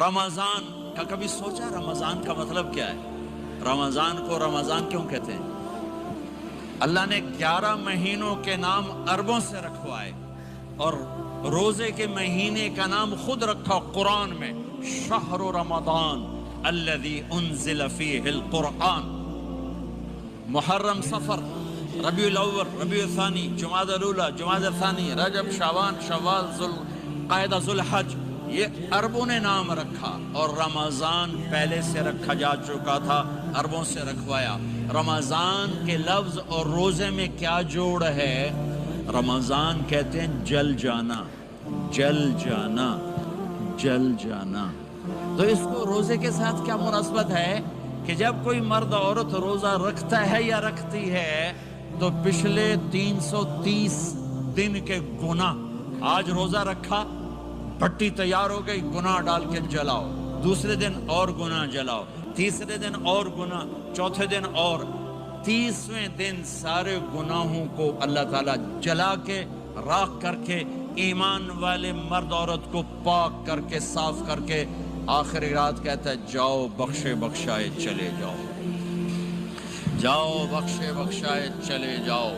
رمضان کا کبھی سوچا رمضان کا مطلب کیا ہے؟ رمضان کو رمضان کیوں کہتے ہیں؟ اللہ نے 11 مہینوں کے نام عربوں سے رکھوائے اور روزے کے مہینے کا نام خود رکھا قرآن میں، شہر رمضان الذی انزل فیہ القرآن۔ محرم، صفر، ربیع الاول، ربیع الثانی، جمادی الاولی، جمادی الثانی، رجب، شعبان، شوال، ذوالقعدہ، ذوالحج، یہ عربوں نے نام رکھا، اور رمضان پہلے سے رکھا جا چکا تھا، عربوں سے رکھوایا۔ رمضان کے لفظ اور روزے میں کیا جوڑ ہے؟ رمضان کہتے ہیں جل جانا، جل جانا، جل جانا۔ تو اس کو روزے کے ساتھ کیا مناسبت ہے کہ جب کوئی مرد عورت روزہ رکھتا ہے یا رکھتی ہے تو پچھلے 330 دن کے گناہ، آج روزہ رکھا، بھٹی تیار ہو گئی، گناہ ڈال کے جلاؤ، دوسرے دن اور گناہ جلاؤ، تیسرے دن اور گناہ، چوتھے دن اور، 30ویں دن سارے گناہوں کو اللہ تعالیٰ جلا کے راکھ کر کے ایمان والے مرد عورت کو پاک کر کے صاف کر کے آخری رات کہتا ہے جاؤ بخشے بخشائے چلے جاؤ، جاؤ بخشے بخشائے چلے جاؤ۔